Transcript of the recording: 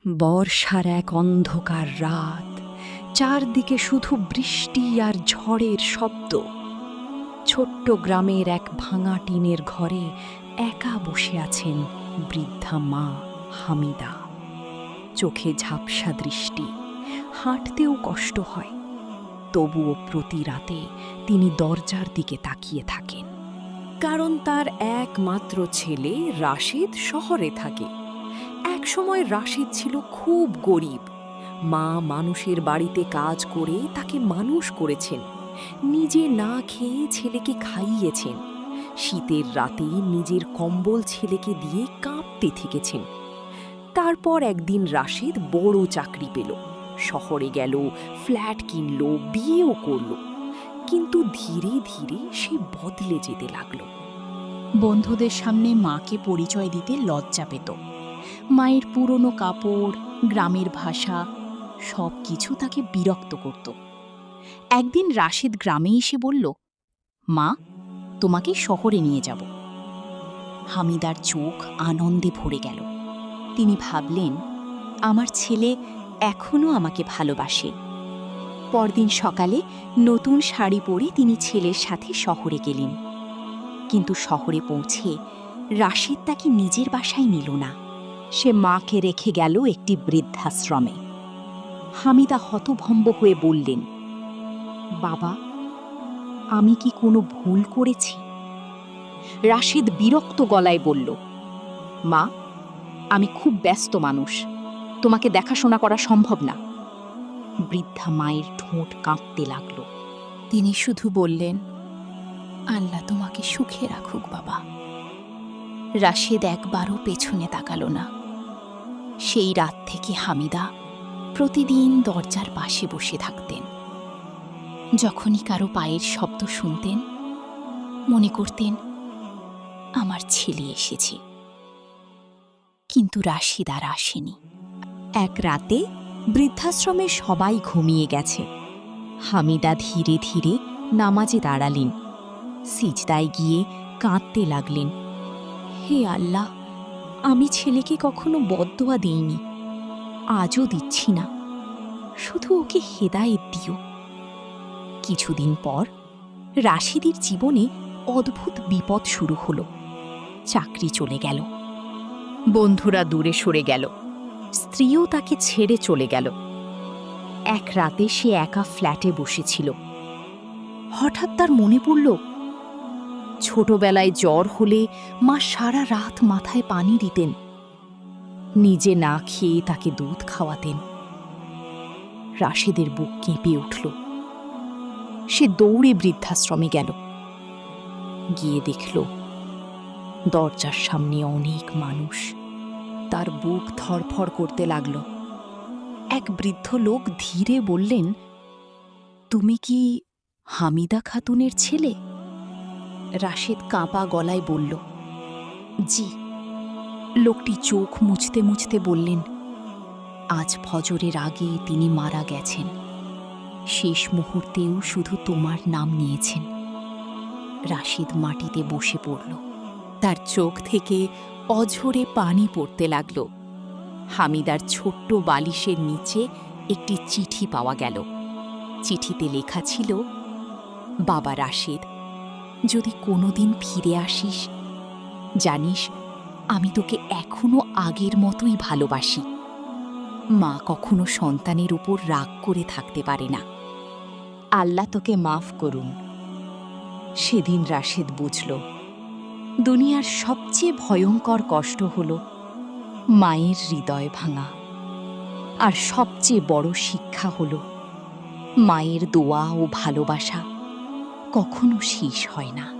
বর্ষার এক অন্ধকার রাত, চারদিকে শুধু বৃষ্টি আর ঝড়ের শব্দ। ছোট্ট গ্রামের এক ভাঙা টিনের ঘরে একা বসে আছেন বৃদ্ধা মা হামিদা। চোখে ঝাপসা দৃষ্টি, হাঁটতেও কষ্ট হয়। তবুও প্রতি রাতে তিনি দরজার দিকে তাকিয়ে থাকেন, কারণ তার একমাত্র ছেলে রাশেদ শহরে থাকে। একসময় রাশেদ ছিল খুব গরিব। মা মানুষের বাড়িতে কাজ করে তাকে মানুষ করেছেন, নিজে না খেয়ে ছেলেকে খাইয়েছেন। শীতের রাতে নিজের কম্বল ছেলেকে দিয়ে কাঁপতে থেকেছেন। তারপর একদিন রাশেদ বড় চাকরি পেল, শহরে গেল, ফ্ল্যাট কিনল, বিয়েও করল। কিন্তু ধীরে ধীরে সে বদলে যেতে লাগলো। বন্ধুদের সামনে মাকে পরিচয় দিতে লজ্জা পেত। মায়ের পুরনো কাপড়, গ্রামের ভাষা সব কিছু তাকে বিরক্ত করত। একদিন রাশেদ গ্রামে এসে বলল, মা, তোমাকে শহরে নিয়ে যাব। হামিদার চোখ আনন্দে ভরে গেল। তিনি ভাবলেন, আমার ছেলে এখনও আমাকে ভালোবাসে। পরদিন সকালে নতুন শাড়ি পরে তিনি ছেলের সাথে শহরে গেলেন। কিন্তু শহরে পৌঁছে রাশেদ তাকে নিজের বাসায় নিল না। সে মাকে রেখে গেল একটি বৃদ্ধাশ্রমে। হামিদা হতভম্ব হয়ে বললেন, বাবা, আমি কি কোনো ভুল করেছি? রাশেদ বিরক্ত গলায় বলল, মা, আমি খুব ব্যস্ত মানুষ, তোমাকে দেখাশোনা করা সম্ভব না। বৃদ্ধা মায়ের ঠোঁট কাঁপতে লাগল। তিনি শুধু বললেন, আল্লাহ তোমাকে সুখে রাখুক বাবা। রাশেদ একবারও পেছনে তাকালো না। সেই রাত থেকে হামিদা প্রতিদিন দরজার পাশে বসে থাকতেন। যখনই কারো পায়ের শব্দ শুনতেন, মনে করতেন, আমার ছেলে এসেছে। কিন্তু রাশিদ আর আসেনি। এক রাতে বৃদ্ধাশ্রমে সবাই ঘুমিয়ে গেছে। হামিদা ধীরে ধীরে নামাজে দাঁড়ালেন। সিজদায় গিয়ে কাঁদতে লাগলেন, হে আল্লাহ, আমি ছেলেকে কখনো বদদোয়া দিইনি, আজও দিচ্ছি না, শুধু ওকে হেদায়েত দিও। কিছুদিন পর রাশিদের জীবনে অদ্ভুত বিপদ শুরু হলো। চাকরি চলে গেল, বন্ধুরা দূরে সরে গেল, স্ত্রীও তাকে ছেড়ে চলে গেল। এক রাতে সে একা ফ্ল্যাটে বসেছিল। হঠাৎ তার মনে পড়ল, ছোটবেলায় জ্বর হলে মা সারা রাত মাথায় পানি দিতেন, নিজে না খেয়ে তাকে দুধ খাওয়াতেন। রাশেদের বুক কেঁপে উঠল। সে দৌড়ে বৃদ্ধাশ্রমে গেল। গিয়ে দেখল দরজার সামনে অনেক মানুষ। তার বুক ধড়ফড় করতে লাগল। এক বৃদ্ধ লোক ধীরে বললেন, তুমি কি হামিদা খাতুনের ছেলে? রাশেদ কাঁপা গলায় বলল, জি। লোকটি চোখ মুছতে মুছতে বললেন, আজ ফজরের আগে তিনি মারা গেছেন। শেষ মুহূর্তেও শুধু তোমার নাম নিয়েছেন। রাশেদ মাটিতে বসে পড়ল। তার চোখ থেকে অঝরে পানি পড়তে লাগল। হামিদার ছোট্ট বালিশের নিচে একটি চিঠি পাওয়া গেল। চিঠিতে লেখা ছিল, বাবা রাশেদ, যদি কোনোদিন ফিরে আসিস, জানিস আমি তোকে এখনো আগের মতোই ভালোবাসি। মা কখনো সন্তানের উপর রাগ করে থাকতে পারে না। আল্লাহ তোকে মাফ করুন। সেদিন রাশেদ বুঝল, দুনিয়ার সবচেয়ে ভয়ঙ্কর কষ্ট হল মায়ের হৃদয় ভাঙা। আর সবচেয়ে বড় শিক্ষা হল মায়ের দোয়া ও ভালোবাসা কখনো শেষ হয় না।